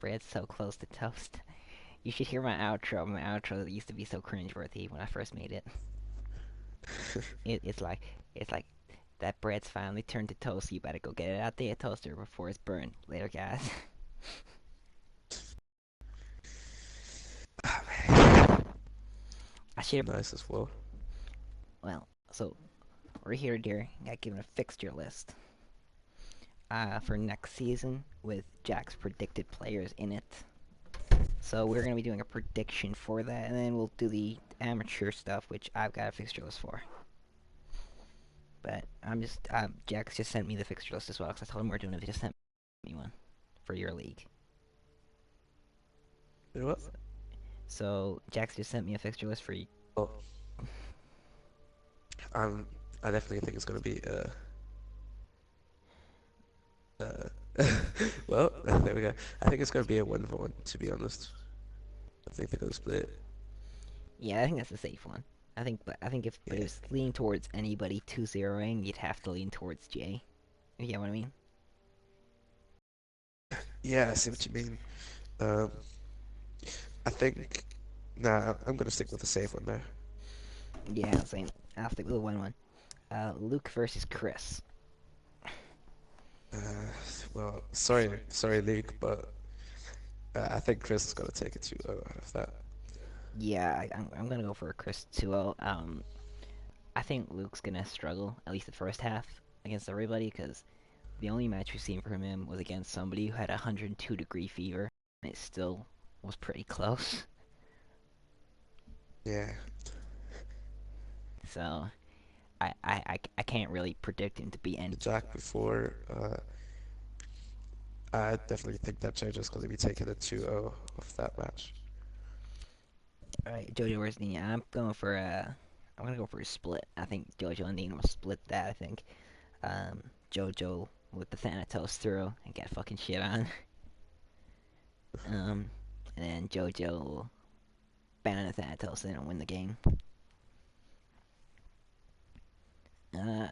Bread's so close to toast. You should hear my outro. My outro used to be so cringeworthy when I first made it. It's like that bread's finally turned to toast. You better go get it out the toaster before it's burned. Later, guys. Ah, man. I should have. Nice as well. Well, so we're here, dear. Got given a fixture list. For next season with Jack's predicted players in it. So we're gonna be doing a prediction for that, and then we'll do the amateur stuff, which I've got a fixture list for. But I'm just Jack's just sent me the fixture list as well because I told him we are doing it. He just sent me one for your league. You know what? So Jack's just sent me a fixture list for you. Oh, um, I definitely think it's gonna be uh well, there we go. I think it's gonna be a 1-1, to be honest. I think they're gonna split. Yeah, I think that's a safe one. I think if but Yeah. if it's leaning towards anybody 2-0ing, you'd have to lean towards Jay. You get what I mean? Yeah, I see what you mean. Um, I think nah, I'm gonna stick with the safe one there. Yeah, I'm saying I'll stick with the 1-1. Luke versus Chris. Uh, well, sorry, Luke, but I think Chris is gonna take it 2-0 out of that. Yeah, I'm gonna go for a Chris 2-0. I think Luke's gonna struggle at least the first half against everybody because the only match we've seen from him was against somebody who had a 102-degree fever, and it still was pretty close. Yeah. So I can't really predict him to be any. The Jack before, I definitely think that JoJo's gonna be taking a 2-0 of that match. Alright, Jojo versus Dean. I'm gonna go for a split. I think Jojo and Dean will split that. I think Jojo with the Thanatos throw and get fucking shit on. Um, and then Jojo will ban the Thanatos and win the game. Uh,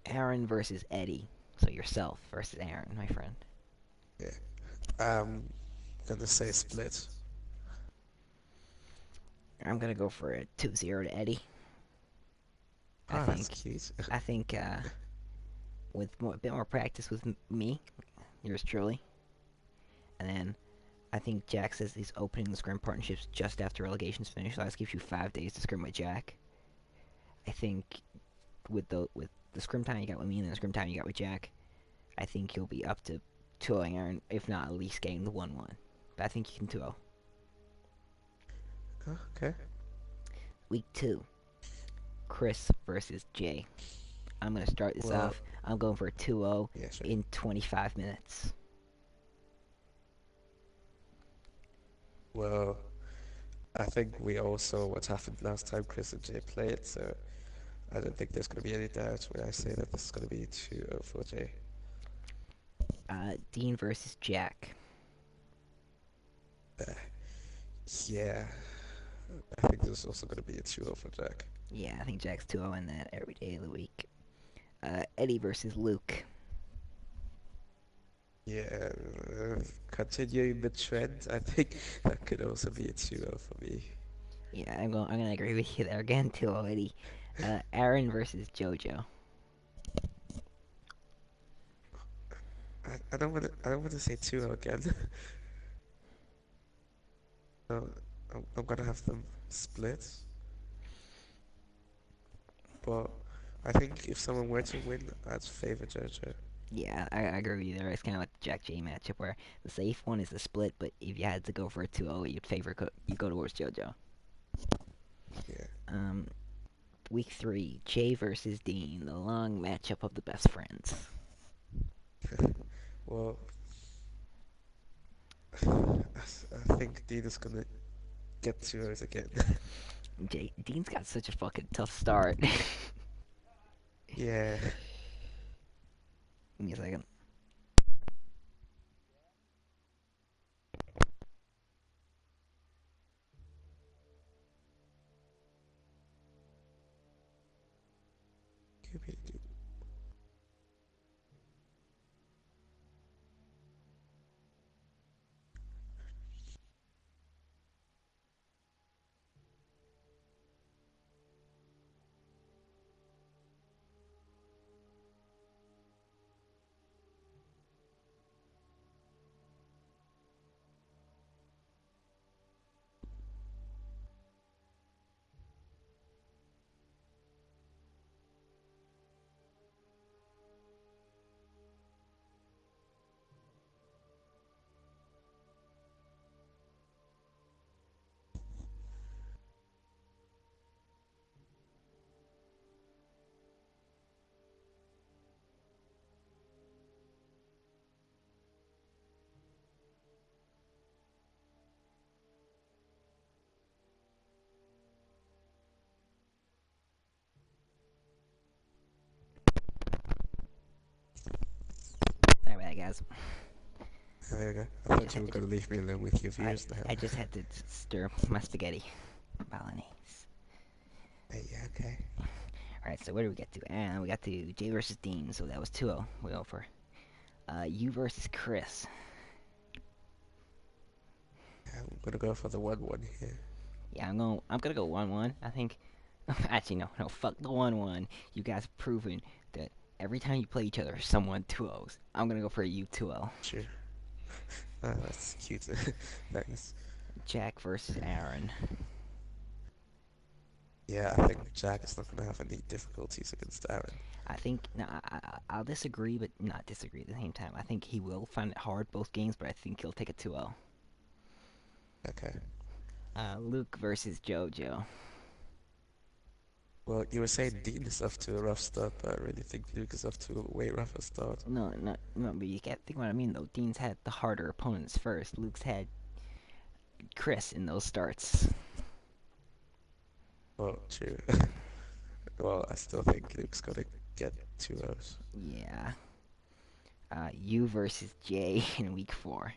Aaron versus Eddie. So yourself versus Aaron, my friend. Yeah. I'm gonna say split. I'm gonna go for a 2-0 to Eddie. I Oh, that's think cute. I think with a bit more practice with me, yours truly, and then I think Jack says he's opening the scrim partnerships just after relegation's finished. So that gives you 5 days to scrim with Jack. I think with the scrim time you got with me and the scrim time you got with Jack, I think you'll be up to 2-0 Aaron, if not at least getting the 1-1. But I think you can 2-0. Oh, okay. Week 2, Chris versus Jay. I'm going to start this Well, off. I'm going for a 2-0 yeah, sure. in 25 minutes. Well, I think we all saw what happened last time Chris and Jay played, so I don't think there's gonna be any doubt when I say that this is gonna be 2-0 for Jay. Dean versus Jack. Uh, yeah, I think this is also gonna be a 2-0 for Jack. Yeah, I think Jack's 2-0 in that every day of the week. Eddie versus Luke. Yeah, continuing the trend, I think that could also be a 2-0 for me. Yeah, I'm gonna agree with you there again, 2-0 Eddie. Aaron versus JoJo. I don't wanna say 2-0 again. No, I'm gonna have them split, but I think if someone were to win, I'd favor JoJo. Yeah, I agree with you there. It's kind of like the Jack J matchup where the safe one is the split, but if you had to go for a 2-0, you go towards JoJo. Yeah. Um, week 3, Jay versus Dean, the long matchup of the best friends. Well, I think Dean is gonna get 2-0s again. Dean's got such a fucking tough start. Yeah. Give me a second. guys. There you go. I I thought just you had were to. gonna leave me alone with your I views now. I just had to stir my spaghetti bolognese. Yeah, okay. All right, so where do we get to? And we got to Jay versus Dean, so that was 2-0. We over. You versus Chris. I'm gonna go for the 1-1 here. Yeah, I'm gonna go 1-1. I think. Actually, no, no. Fuck the 1-1. You guys have proven that every time you play each other, someone 2-0s. I'm gonna go for a you 2-0. Sure. That's cute. Thanks. Jack versus Aaron. Yeah, I think Jack is not gonna have any difficulties against Aaron. I think no, I'll disagree, but not disagree at the same time. I think he will find it hard both games, but I think he'll take a 2-0. Okay. Luke versus JoJo. Well, you were saying Dean is off to a rough start, but I really think Luke is off to a way rougher start. No, no, but you can't think what I mean though. Dean's had the harder opponents first. Luke's had Chris in those starts. Well, true. Well, I still think Luke's gonna get 2-0s. Yeah. You versus Jay in week 4.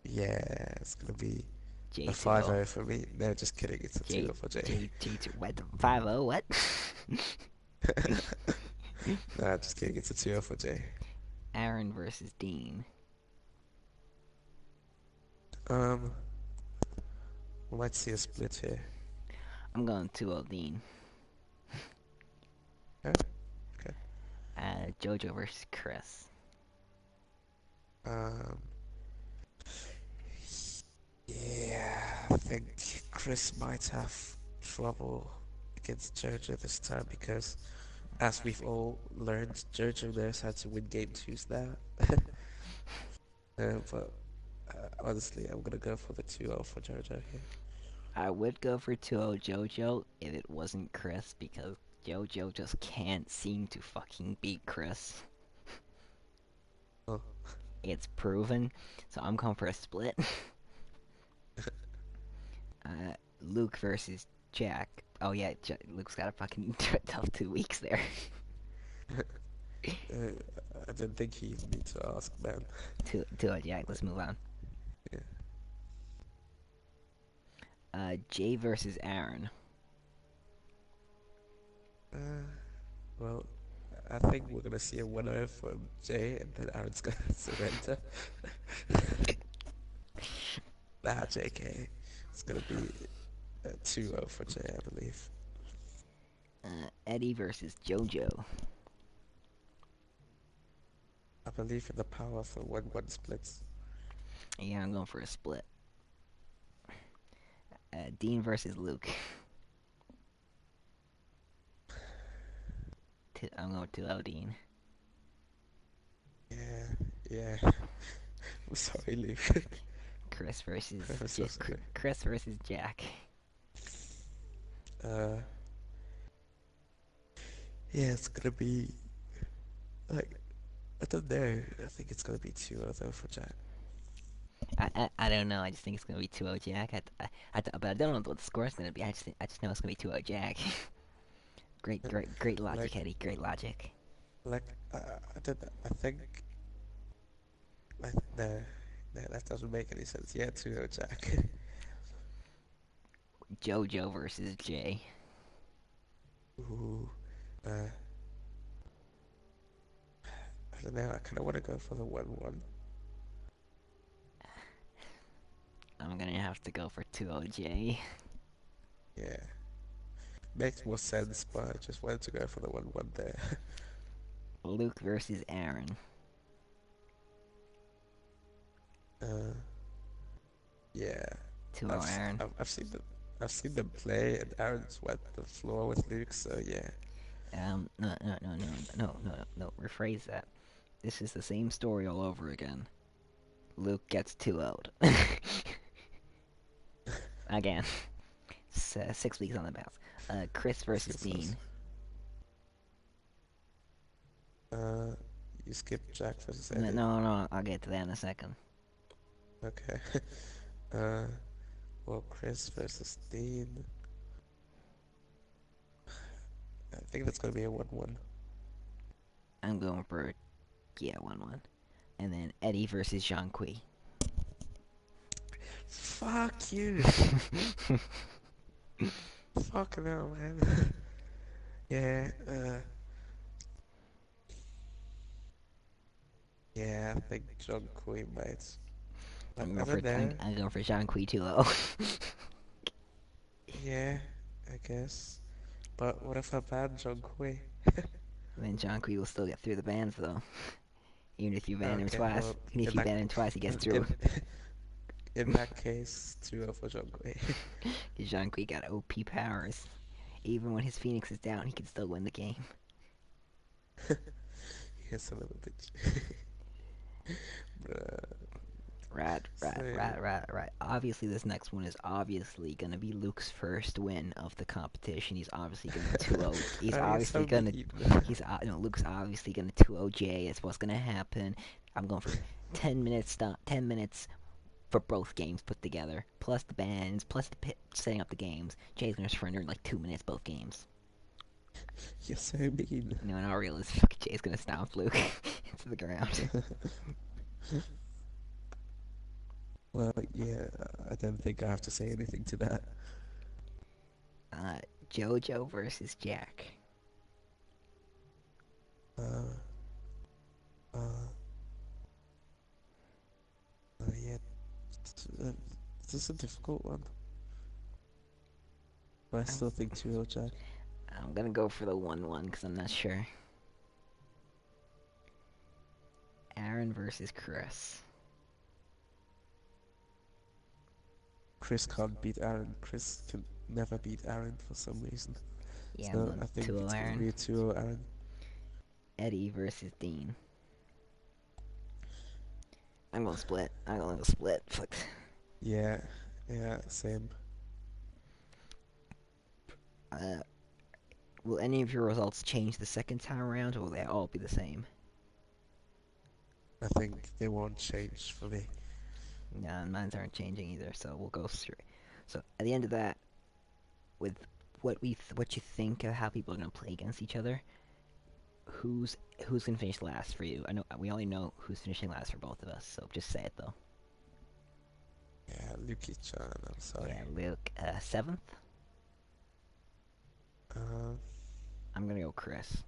Yeah, it's gonna be Jay a to go. 5-0 for me. No, just kidding. It's a Jay, 2-0 for Jay. Jay to what? 5-0? What? Nah, just kidding. It's a 2-0 for Jay. Aaron versus Dean. Um, we might see a split here. I'm going 2-0 Dean. Okay. Okay. JoJo versus Chris. Um, yeah, I think Chris might have trouble against Jojo this time because, as we've all learned, Jojo knows how to win game twos now. But honestly, I'm gonna go for the 2-0 for Jojo here. I would go for 2-0 JoJo if it wasn't Chris because JoJo just can't seem to fucking beat Chris. Oh, It's proven. So I'm going for a split. Luke versus Jack. Oh yeah, Luke's got a fucking tough 2 weeks there. I don't think you need to ask, man. 2-0 Jack. Let's move on. Yeah. Jay versus Aaron. Well, I think we're gonna see a winner from Jay, and then Aaron's gonna surrender. Nah, JK. It's gonna be 2-0 for Jay, I believe. Eddie versus JoJo. I believe in the power of the 1-1 splits. Yeah, I'm going for a split. Dean versus Luke. I'm going 2-0 Dean. Yeah, yeah. I'm sorry, Luke. Chris versus I'm so sorry. Chris versus Jack. Uh, yeah, it's gonna be like I don't know. I think it's gonna be 2-0 though for Jack. I don't know. I just think it's gonna be 2-0 Jack. But I don't know what the score's gonna be. I just know it's gonna be 2-0 Jack. Great logic, Like, Eddie. Great logic. I don't. I think like no, no, that doesn't make any sense. Yeah, 2-0 Jack. JoJo versus Jay. Ooh, I don't know. I kind of want to go for the 1-1. I'm gonna have to go for 2-0 Jay. Yeah, makes more sense, but I just wanted to go for the 1-1 there. Luke versus Aaron. Yeah, 2-0 Aaron. I've seen them play, and Aaron swept the floor with Luke. So yeah, No. Rephrase that. This is the same story all over again. Luke gets 2-0'd. Again. 6 weeks on the bounce. Chris versus this was, Dean. you skipped Jack versus No, Eddie. no, I'll get to that in a second. Okay. Well, Chris versus Dean. I think that's gonna be a 1-1. I'm going for Yeah, 1-1. And then Eddie versus Jean Kui. Fuck you. Fucking hell, man. Yeah, yeah, I think John Queen might. I don't know. I'm going for Jean Kui 2-0. Yeah, I guess. But what if I ban John Queen? Then Jean Kui will still get through the bans though. Even if you ban him Okay, twice. well, Even if in you that ban him twice, he gets in through. in, in that case, 2-0 for John Queen. Jean Kui got OP powers. Even when his Phoenix is down, he can still win the game. Yes, a little bitch. Bruh. Right, right, So, right, right, right. Obviously, this next one is obviously gonna be Luke's first win of the competition. He's obviously gonna 2-0. He's oh, you're obviously so gonna. mean. Luke's obviously gonna 2-0 Jay. That's what's gonna happen. I'm going for 10 minutes. 10 minutes for both games put together, plus the bands, plus the setting up the games. Jay's gonna surrender in like 2 minutes both games. You're so mean. You know, and I'll realize fucking Jay's gonna stomp Luke into the ground. Well, yeah, I don't think I have to say anything to that. Uh, JoJo versus Jack. Uh, uh, yeah, uh, this is a difficult one. But I I'm, still think 2-0 Jack. I'm gonna go for the 1-1 because I'm not sure. Aaron versus Chris. Chris can't beat Aaron. Chris can never beat Aaron for some reason. Yeah, I'm So going I think 2-0 it's gonna Aaron. be a 2-0 Aaron. Eddie versus Dean. I'm gonna split. I'm gonna go split. Fuck. Yeah, yeah, same. Uh, will any of your results change the second time around, or will they all be the same? I think they won't change for me. Nah, mine aren't changing either, so we'll go straight. So at the end of that, with what you think of how people are gonna play against each other, who's gonna finish last for you? I know we only know who's finishing last for both of us, so just say it though. Yeah, Luki-chan, I'm sorry. Yeah, Luke, 7th. Uh, I'm gonna go Chris.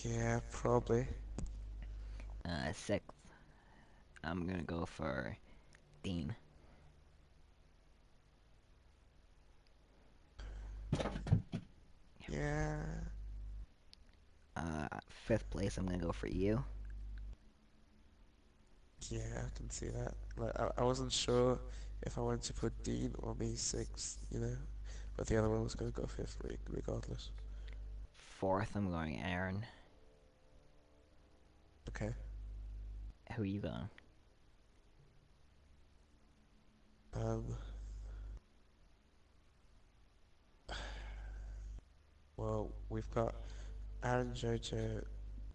yeah, probably. 6th. I'm gonna go for Dean. Yeah, Fifth place. I'm gonna go for you. yeah, I can see that. Like, I wasn't sure if I wanted to put Dean or me sixth, but the other one was gonna go fifth, regardless. Fourth. I'm going Aaron. Okay. Who are you going? Um, well, we've got Aaron, Jojo,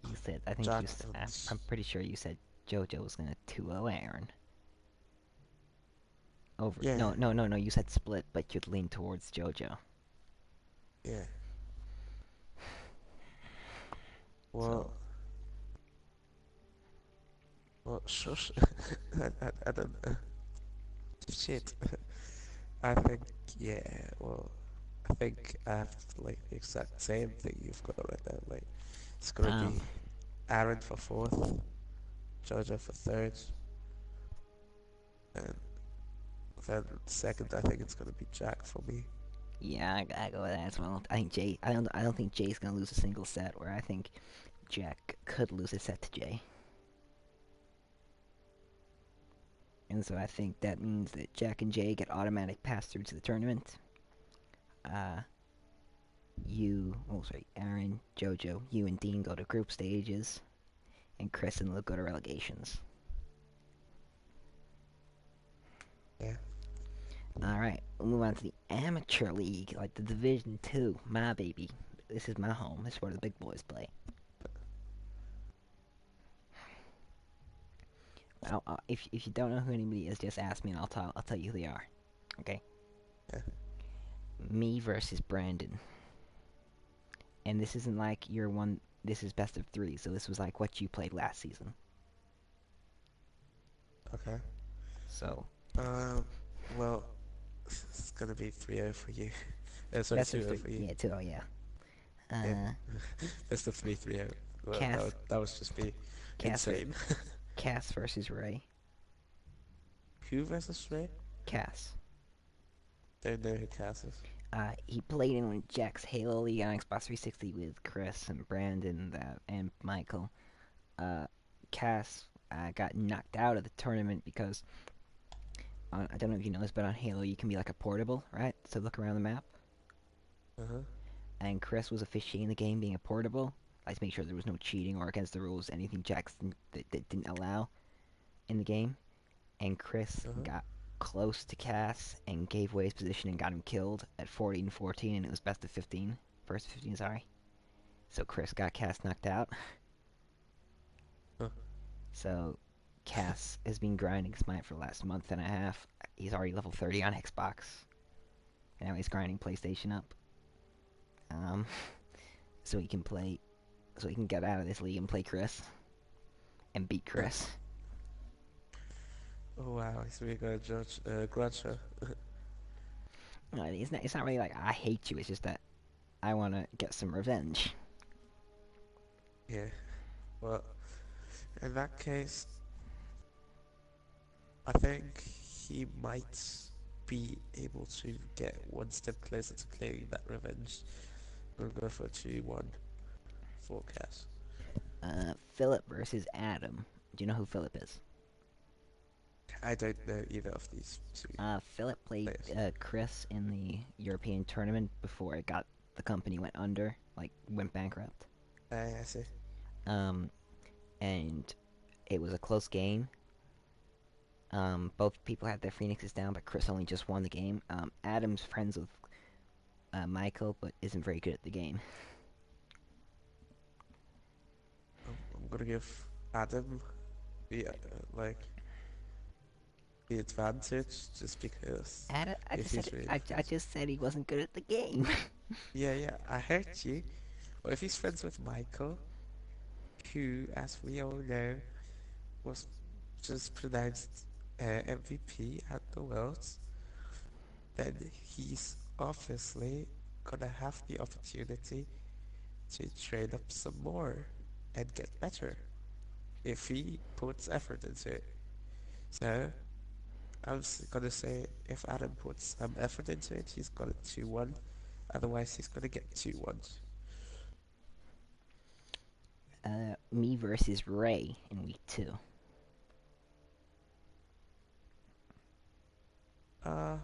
You said. I think Jack, you. and I'm pretty sure you said JoJo was gonna 2-0 Aaron. Over. yeah, No, no, no, no. You said split, but you'd lean towards JoJo. yeah. So Well, well, shush. I don't know. Shit. I think, yeah, well, I think I have like the exact same thing you've got right now. Like, it's gonna um, be Aaron for fourth, Jojo for third, and then second, I think it's gonna be Jack for me. yeah, I gotta go with that as well. I think Jay. I don't think Jay's gonna lose a single set. Where I think Jack could lose a set to Jay. And so I think that means that Jack and Jay get automatic pass through to the tournament. Uh, Aaron, JoJo, you and Dean go to group stages, and Chris and Luke go to relegations. Yeah. Alright, we'll move on to the amateur league, like the Division 2, my baby. This is my home, this is where the big boys play. If you don't know who anybody is, just ask me and I'll tell you who they are. Okay? Yeah. Me versus Brandon. And this isn't like this is best of three, so this was like what you played last season. Okay. So Um, well, it's gonna be 3-0 for you. Sorry, best of 2-0 three. for you. Yeah, two. Oh yeah. Yeah. Uh, Best of 3, 3-0. Well, Cass, that was just be Cass, insane. Cass versus Ray. Who versus Ray? Cass. Don't know who Cass is. He played in Jack's Halo League on Xbox 360 with Chris and Brandon and Michael. Uh, Cass got knocked out of the tournament because I don't know if you know this, but on Halo you can be like a portable, right? So look around the map. Uh-huh. And Chris was officiating the game being a portable, like to make sure there was no cheating or against the rules, anything Jackson that didn't allow in the game. And Chris Uh-huh. got close to Cass and gave away his position and got him killed at 14-14, and it was best of 15. First 15, sorry. So Chris got Cass knocked out. Huh. So Cass has been grinding Smite for the last month and a half. He's already level 30 on Xbox. And now he's grinding PlayStation up. Um, so he can play, so he can get out of this league and play Chris and beat Huh. Chris. Oh wow, he's really gonna judge grudge her. No, it's not really like I hate you. It's just that I want to get some revenge. Yeah. Well, in that case, I think he might be able to get one step closer to claiming that revenge. We'll go for a 2-1 forecast. Philip versus Adam. Do you know who Philip is? I don't know either of these two Philip played players. Chris in the European tournament before the company went under, like went bankrupt. I see. Um, and it was a close game. Both people had their phoenixes down, but Chris only just won the game. Adam's friends with Michael, but isn't very good at the game. I'm gonna give Adam the like the advantage just because Adam, if he's really I friends. just said he wasn't good at the game. Yeah, yeah, I heard you. Well, if he's friends with Michael, who, as we all know, was just pronounced MVP at the Worlds, then he's obviously gonna have the opportunity to train up some more and get better if he puts effort into it. So gonna say if Adam puts some effort into it, he's got a 2-1. Otherwise, he's gonna get 2-1. Me versus Ray in week two. Uh,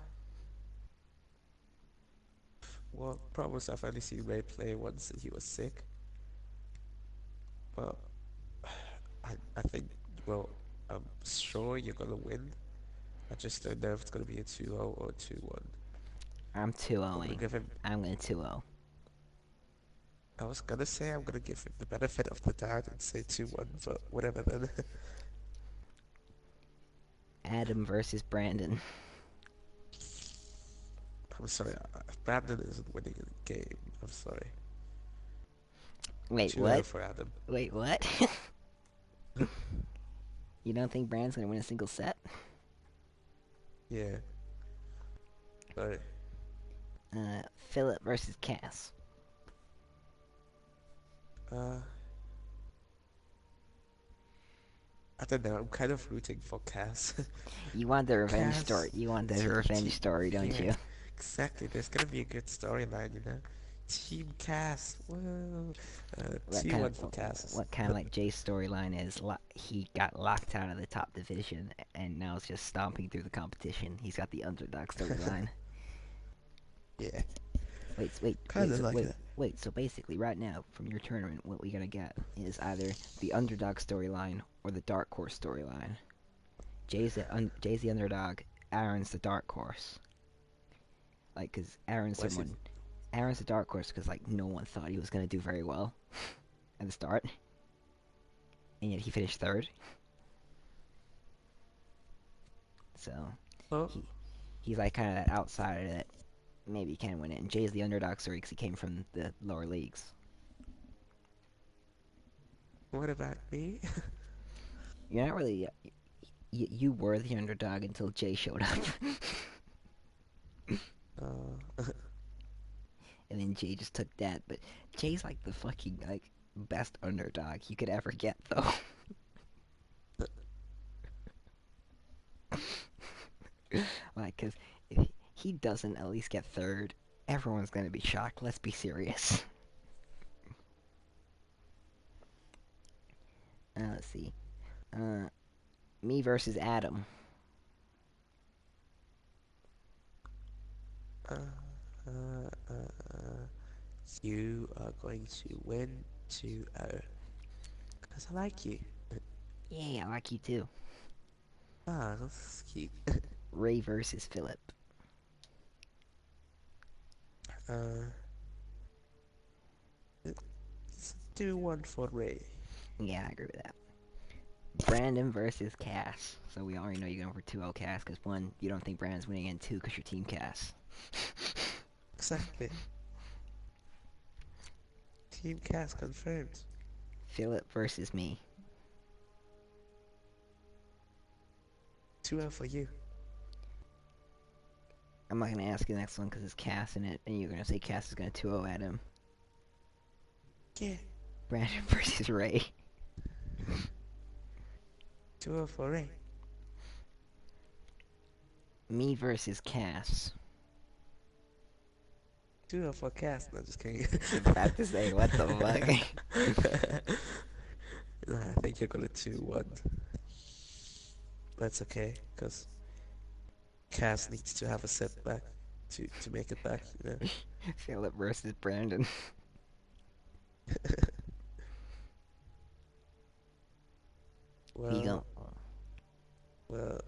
well, problems I've only seen Ray play once and he was sick. But I think, well, I'm sure you're gonna win. I just don't know if it's gonna be a 2-0 or a 2-1. I'm 2 I'm gonna 0ing. give him. I'm going to 2 0. I was gonna say I'm gonna give him the benefit of the doubt and say 2-1, but whatever then. Adam versus Brandon. I'm sorry, Brandon isn't winning a game. I'm sorry. Wait, 2-0 what? for Adam. Wait, what? You don't think Brandon's going to win a single set? Yeah, sorry. Philip versus Cass. Uh, I don't know. I'm kind of rooting for Cass. You want the revenge story. Cass, You want the T revenge T. story, don't Yeah, you? exactly. There's gonna be a good storyline, you know. Team Cass. Whoa. What kind 2-1 of for Cass. what kind of like Jay's storyline is? He got locked out of the top division and now is just stomping through the competition. He's got the underdog storyline. Yeah, kind Wait. of like that. So basically, right now from your tournament, what we gotta get is either the underdog storyline or the dark horse storyline. Jay's the underdog. Aaron's the dark horse. Like, cause Why is it? Aaron's the dark horse because like no one thought he was gonna do very well at the start, and yet he finished third. So Oh, he he's like kind of that outsider that maybe can win it. And Jay's the underdog story because he came from the lower leagues. What about me? You're not really. You were the underdog until Jay showed up, Uh, and then Jay just took that. But Jay's like the fucking like best underdog you could ever get, though. Like, cause if he doesn't at least get third, everyone's gonna be shocked. Let's be serious. Let's see. Uh, me versus Adam. uh, uh, uh, you are going to win 2-0. Because I like you. Yeah, I like you too. Ah, that's cute. Ray versus Philip. Uh, let's do one for Ray. Yeah, I agree with that. Brandon versus Cass. So we already know you're going for 2-0 Cass, because one, you don't think Brandon's winning, and two, because you're Team Cass. Exactly. Team cast confirmed. Philip versus me. 2-0 for you. I'm not going to ask you the next one because it's Cass in it, and you're going to say Cass is going to 2-0 at him. Yeah. Brandon versus Ray. 2-0 for Ray. Me versus Cass. 2-0 for cast. No, just kidding. About to say, what the fuck? Nah, I think you're gonna 2-1. That's okay, because Cass needs to have a setback to make it back, you know? Philip versus Brandon. We go. Well, well,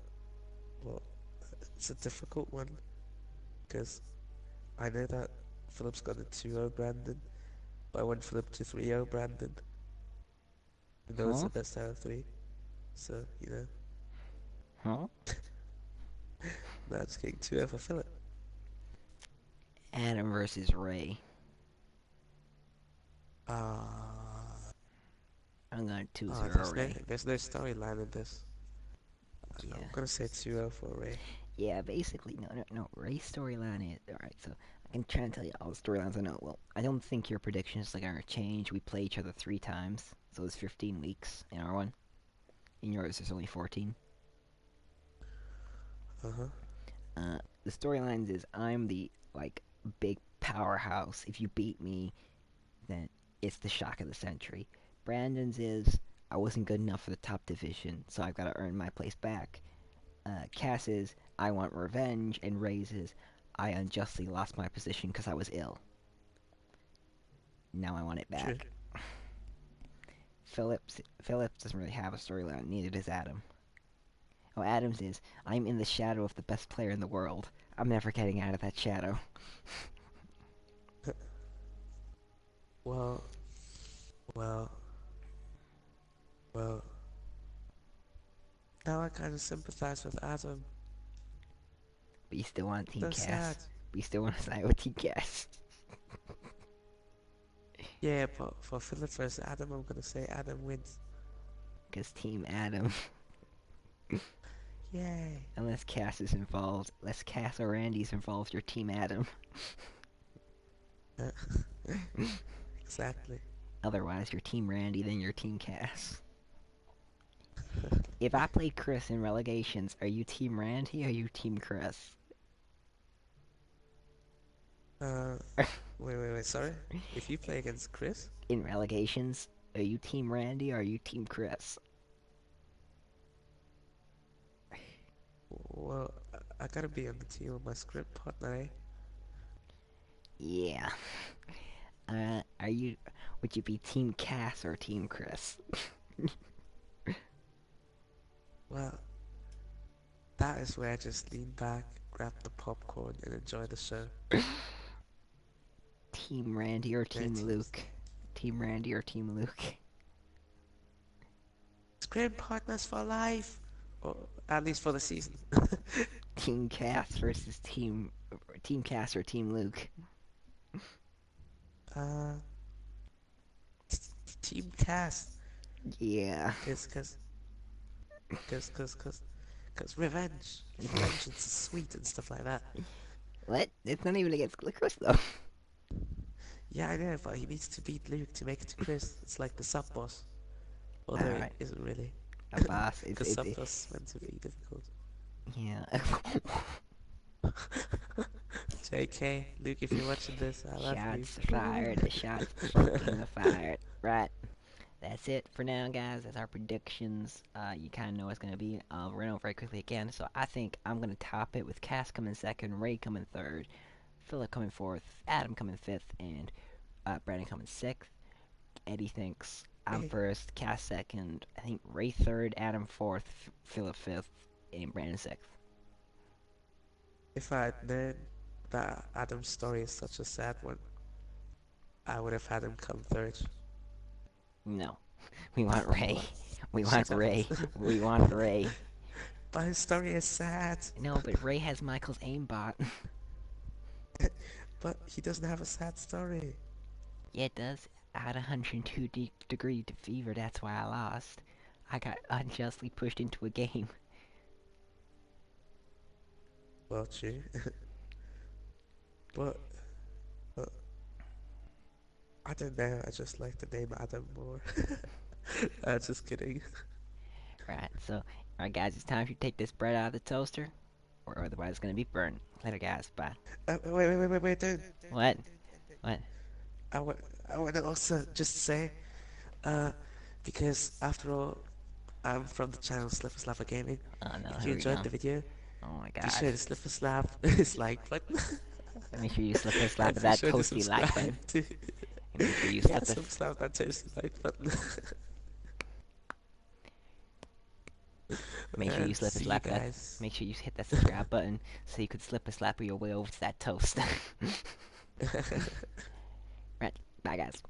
well, it's a difficult one, because I know that Philip's got a 2-0 Brandon, but I want Philip to 3-0 Brandon. I know it's Huh? the best out of three, so, you know. Huh? Nah, just kidding. 2-0 for Philip. Adam versus Ray. Ah, I'm going 2-0 there's no Ray. there's no storyline in this. I'm Yeah. gonna say 2-0 for Ray. Yeah, basically, no. Ray's storyline is alright. So I can try and tell you all the storylines I know. Well, I don't think your predictions like are gonna change. We play each other 3 times, so it's 15 weeks in our one. In yours, there's only 14. Uh-huh. The storylines is I'm the like big powerhouse. If you beat me, then it's the shock of the century. Brandon's is I wasn't good enough for the top division, so I've got to earn my place back. Cass's I want revenge, and Ray's I unjustly lost my position because I was ill. Now I want it True. back. Phillips doesn't really have a storyline, neither does Adam. Oh, Adam's is I'm in the shadow of the best player in the world. I'm never getting out of that shadow. Well, well, well. Now I kind of sympathize with Adam. But you still want Team So sad. Cass. But you still want to side with Team Cass. Yeah, but for Philip versus Adam, I'm gonna say Adam wins. Because Team Adam, Yay. unless Cass is involved, unless Cass or Randy's involved, you're Team Adam. Exactly. Otherwise, you're Team Randy, then you're Team Cass. If I played Chris in relegations, are you Team Randy or are you Team Chris? Uh, wait, sorry? If you play against Chris? In relegations, are you Team Randy or are you Team Chris? Well, I gotta be on the team with my script partner, eh? Yeah. Are you? Would you be Team Cass or Team Chris? Well, that is where I just lean back, grab the popcorn, and enjoy the show. Team Randy or Yeah, Team Luke? Team Randy or Team Luke? script partners for life! Or at least for the season. Team Cass versus Team Cass or Team Luke? Uh, Team cast. Yeah. Cause, cause, cause, cause, cause, cause revenge, vengeance is sweet and stuff like that. What? It's not even against Chris though. Yeah, I know, but he needs to beat Luke to make it to Chris. It's like the sub boss, although it Alright. isn't really, A boss. because sub boss is meant to be difficult. Yeah. JK, Luke, if you're watching this, I love you. Shots fired. Shots fucking fired. Right. That's it for now, guys. That's our predictions. You kind of know what's going to be. I'll run over very quickly again. So I think I'm going to top it with Cass coming second, Ray coming third, Philip coming fourth, Adam coming fifth, and Brandon coming sixth. Eddie thinks I'm Hey, first, Cass second, I think Ray third, Adam fourth, Philip fifth, and Brandon sixth. if I had known that Adam's story is such a sad one, I would have had him come third. No. We want Ray. What? We want Shit Ray. happens. We want Ray. But his story is sad. No, but Ray has Michael's aimbot. But he doesn't have a sad story. Yeah, it does. I had 102 degree fever, that's why I lost. I got unjustly pushed into a game. Well, true. but, but I don't know. I just like the name Adam more. Just kidding. Right, so, alright guys, it's time to take this bread out of the toaster, or otherwise it's gonna be burned. Later guys, bye. Wait, don't. What? What? I want, I want to also just say, uh, because after all, I'm from the channel Slipper Slapper Gaming. Oh no, If you here we enjoyed go. the video, Oh my be god. sure to slip a slap his like button Make sure you slip a slap and of be that sure to toasty like subscribe button. to And make sure you yeah, slip a slap that toasty like button. make sure you And slip a see you slap that. guys. Make sure you hit that subscribe button so you could slip a slap your way over to that toast. Right, bye guys.